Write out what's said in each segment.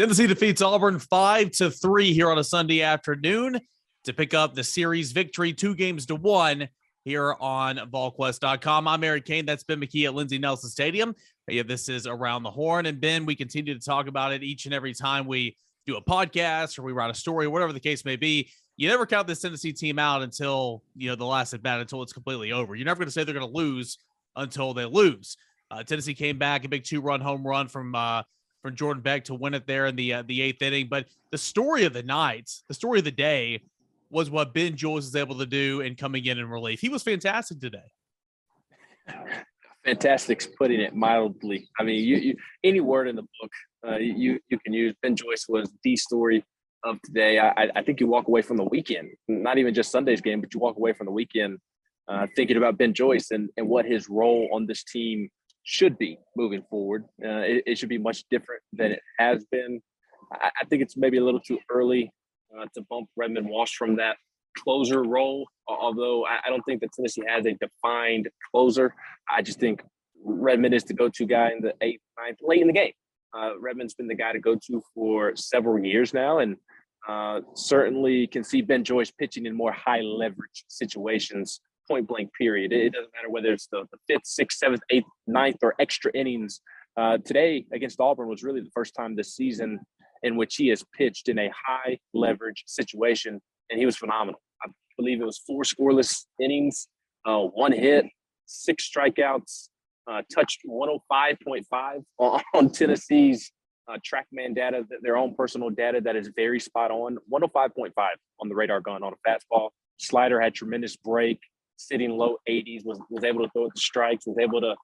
Tennessee defeats Auburn 5-3 here on a Sunday afternoon to pick up the series victory 2-1 here on Volquest.com. I'm Cain. That's Ben McKee at Lindsey Nelson Stadium. This is Around the Horn. And Ben, we continue to talk about it each and every time we do a podcast or we write a story, whatever the case may be. You never count this Tennessee team out until, the last at bat, until it's completely over. You're never going to say they're going to lose until they lose. Tennessee came back, a big 2-run home run from Jordan Beck to win it there in the eighth inning. But the story of the night, the story of the day, was what Ben Joyce was able to do in coming in relief. He was fantastic today. Fantastic's putting it mildly. I mean, you any word in the book you can use. Ben Joyce was the story of today. I think you walk away from the weekend, not even just Sunday's game, but you walk away from the weekend thinking about Ben Joyce and what his role on this team should be moving forward. It should be much different than it has been. I think it's maybe a little too early to bump Redmond Walsh from that closer role, although I don't think that Tennessee has a defined closer. I just think Redmond is the go-to guy in the 8th, 9th, late in the game. Redmond's been the guy to go to for several years now, and certainly can see Ben Joyce pitching in more high leverage situations, point blank period. It doesn't matter whether it's the 5th, 6th, 7th, 8th, 9th, or extra innings. Today against Auburn was really the first time this season in which he has pitched in a high leverage situation, and he was phenomenal. I believe it was 4 scoreless innings, 1 hit, 6 strikeouts, touched 105.5 on Tennessee's TrackMan data, their own personal data that is very spot on. 105.5 on the radar gun on a fastball. Slider had tremendous break, sitting low 80s, was able to throw it to strikes, was able to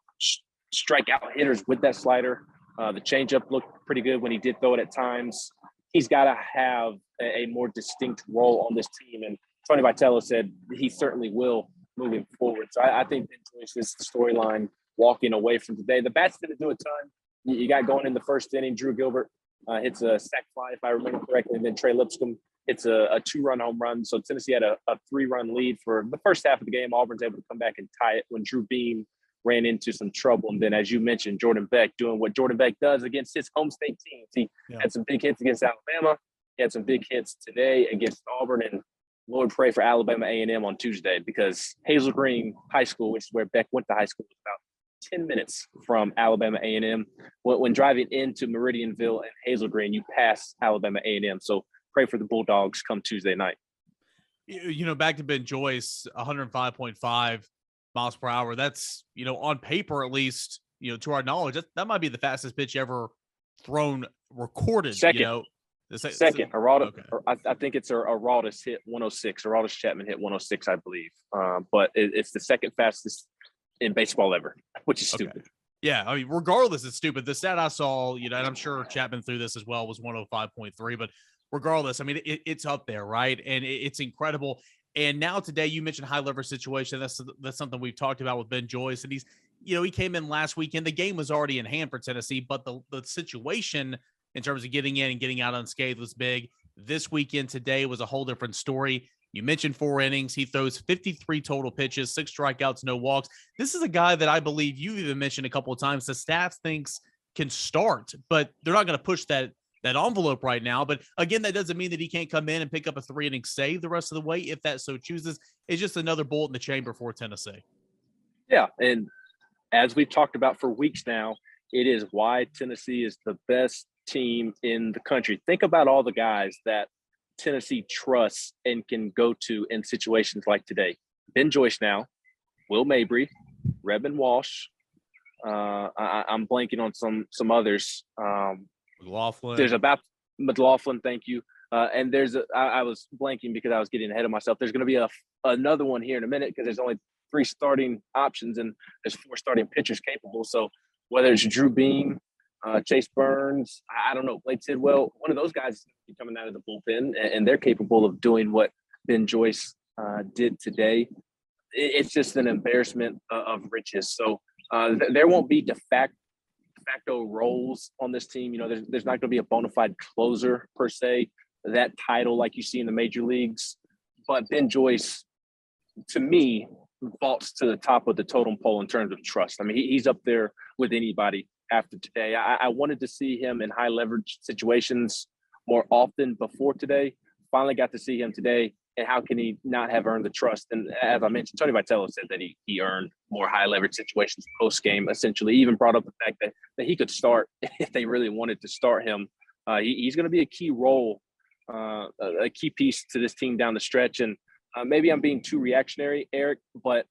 strike out hitters with that slider. The changeup looked pretty good when he did throw it at times. He's got to have a more distinct role on this team. And Tony Vitello said he certainly will moving forward. So I think Ben Joyce is the storyline walking away from today. The bats didn't do a ton. You got going in the first inning. Drew Gilbert hits a sac fly, if I remember correctly, and then Trey Lipscomb hits a 2-run home run. So Tennessee had a 3-run lead for the first half of the game. Auburn's able to come back and tie it when Drew Beam ran into some trouble. And then, as you mentioned, Jordan Beck doing what Jordan Beck does against his home state teams. He had some big hits against Alabama. He had some big hits today against Auburn. And Lord, pray for Alabama A&M on Tuesday, because Hazel Green High School, which is where Beck went to high school, was about 10 minutes from Alabama A&M. When driving into Meridianville and Hazel Green, you pass Alabama A&M. So pray for the Bulldogs come Tuesday night. Back to Ben Joyce, 105.5 miles per hour. That's, on paper, at least, to our knowledge, that might be the fastest pitch ever thrown, recorded. Second. Second. Okay. I think it's Aradis hit 106. Aradis Chapman hit 106, I believe. But it's the second fastest in baseball ever, which is stupid. Okay. Yeah, I mean, regardless, it's stupid. The stat I saw, and I'm sure Chapman threw this as well, was 105.3. But regardless, I mean, it's up there, right? And it's incredible. And now today, you mentioned high leverage situation. That's something we've talked about with Ben Joyce. And he came in last weekend. The game was already in hand for Tennessee, but the situation in terms of getting in and getting out unscathed was big. This weekend today was a whole different story. You mentioned 4 innings. He throws 53 total pitches, 6 strikeouts, no walks. This is a guy that I believe you even mentioned a couple of times the staff thinks can start, but they're not going to push that envelope right now. But again, that doesn't mean that he can't come in and pick up a 3-inning save the rest of the way if that so chooses. It's just another bullet in the chamber for Tennessee. Yeah, and as we've talked about for weeks now, it is why Tennessee is the best team in the country. Think about all the guys that Tennessee trusts and can go to in situations like today. Ben Joyce now, Will Mabry, Redmond Walsh. I'm blanking on some others. McLaughlin. There's about McLaughlin, thank you. And I was blanking because I was getting ahead of myself. There's going to be another one here in a minute, because there's only 3 starting options and there's 4 starting pitchers capable. So whether it's Drew Beam, Chase Burns, I don't know, Blake Tidwell, one of those guys is coming out of the bullpen, and they're capable of doing what Ben Joyce did today. It's just an embarrassment of riches. So there won't be de facto roles on this team. There's not going to be a bona fide closer per se, that title like you see in the major leagues. But Ben Joyce, to me, vaults to the top of the totem pole in terms of trust. I mean, he's up there with anybody after today. I wanted to see him in high leverage situations more often before today. Finally got to see him today. And how can he not have earned the trust? And as I mentioned, Tony Vitello said that he earned more high leverage situations post game. Essentially, he even brought up the fact that he could start if they really wanted to start him. He's going to be a key role, a key piece to this team down the stretch. And maybe I'm being too reactionary, Eric, but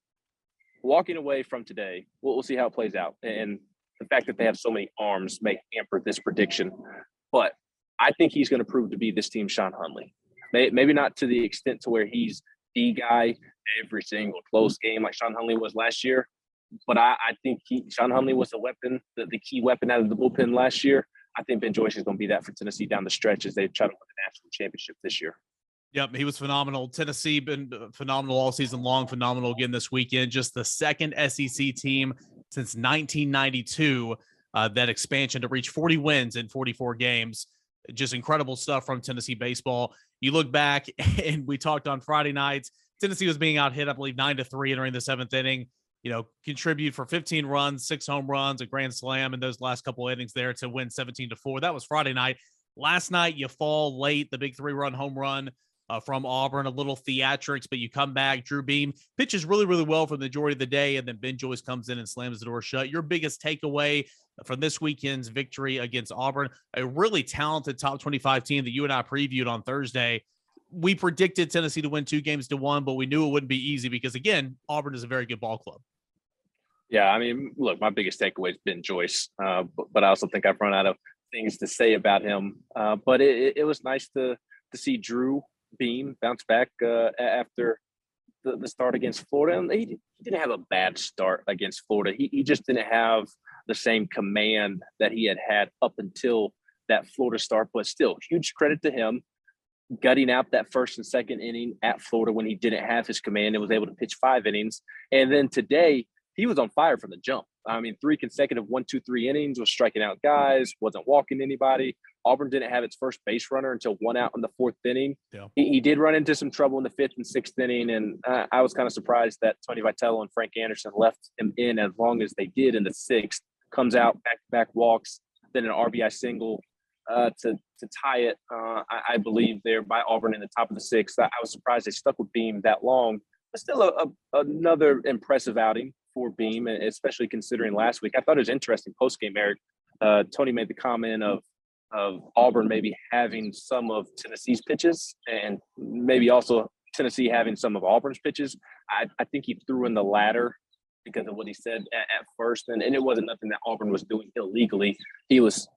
walking away from today, we'll see how it plays out. And the fact that they have so many arms may hamper this prediction. But I think he's going to prove to be this team's Sean Hunley. Maybe not to the extent to where he's the guy every single close game like Sean Hunley was last year. But I think Sean Hunley was the weapon, the key weapon out of the bullpen last year. I think Ben Joyce is going to be that for Tennessee down the stretch as they try to win the national championship this year. Yep, he was phenomenal. Tennessee been phenomenal all season long, phenomenal again this weekend. Just the second SEC team since 1992, that expansion to reach 40 wins in 44 games. Just incredible stuff from Tennessee baseball. You look back, and we talked on Friday nights, Tennessee was being out hit, I believe, 9-3 entering the seventh inning. Contribute for 15 runs, 6 home runs, a grand slam in those last couple innings there to win 17-4. That was Friday night. Last night, you fall late, the big 3-run home run from Auburn, a little theatrics, but you come back. Drew Beam pitches really, really well for the majority of the day, and then Ben Joyce comes in and slams the door shut. Your biggest takeaway from this weekend's victory against Auburn, a really talented top 25 team that you and I previewed on Thursday. We predicted Tennessee to win 2-1, but we knew it wouldn't be easy because, again, Auburn is a very good ball club. Yeah, I mean, look, my biggest takeaway has been Joyce, but I also think I've run out of things to say about him. But it was nice to see Drew Beam bounce back after the start against Florida. And he didn't have a bad start against Florida. He just didn't have the same command that he had up until that Florida start. But still, huge credit to him gutting out that first and second inning at Florida when he didn't have his command and was able to pitch 5 innings. And then today, he was on fire from the jump. I mean, 3 consecutive 1, 2, 3 innings, was striking out guys, wasn't walking anybody. Auburn didn't have its first base runner until 1 out in the 4th inning. Yeah. He did run into some trouble in the 5th and 6th inning, and I was kind of surprised that Tony Vitello and Frank Anderson left him in as long as they did in the 6th. Comes out, back-to-back walks, then an RBI single to tie it, I believe, there by Auburn in the top of the 6th. I was surprised they stuck with Beam that long. But still another impressive outing for Beam, especially considering last week. I thought it was interesting post-game, Eric. Tony made the comment of Auburn maybe having some of Tennessee's pitches and maybe also Tennessee having some of Auburn's pitches. I think he threw in the latter because of what he said at first. And it wasn't nothing that Auburn was doing illegally.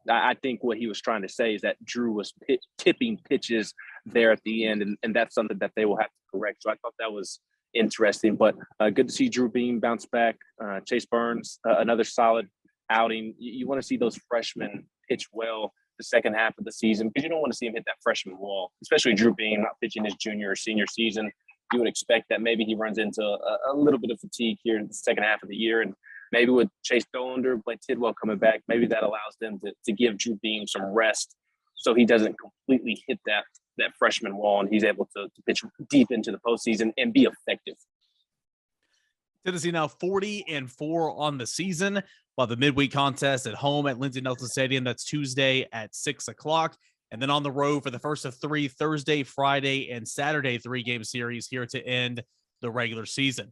I think what he was trying to say is that Drew was tipping pitches there at the end. And that's something that they will have to correct. So I thought that was interesting, but good to see Drew Beam bounce back. Chase Burns, another solid outing. You want to see those freshmen pitch well the second half of the season because you don't want to see him hit that freshman wall, especially Drew Beam not pitching his junior or senior season. You would expect that maybe he runs into a little bit of fatigue here in the second half of the year, and maybe with Chase Dollander, Blake Tidwell coming back, maybe that allows them to give Drew Beam some rest so he doesn't completely hit that freshman wall and he's able to pitch deep into the postseason and be effective. Tennessee now 40-4 on the season, while the midweek contest at home at Lindsey Nelson Stadium, that's Tuesday at 6:00. And then on the road for the first of 3 Thursday, Friday, and Saturday 3-game series here to end the regular season.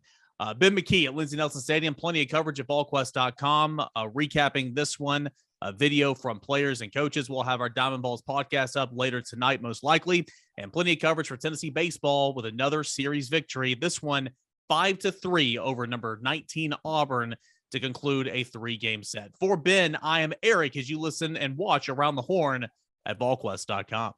Ben McKee at Lindsey Nelson Stadium, plenty of coverage at Volquest.com, recapping this one, a video from players and coaches. We'll have our Diamond Balls podcast up later tonight, most likely, and plenty of coverage for Tennessee baseball with another series victory. This one 5-3 over number 19 Auburn to conclude a 3-game set. For Ben, I am Eric as you listen and watch Around the Horn at Volquest.com.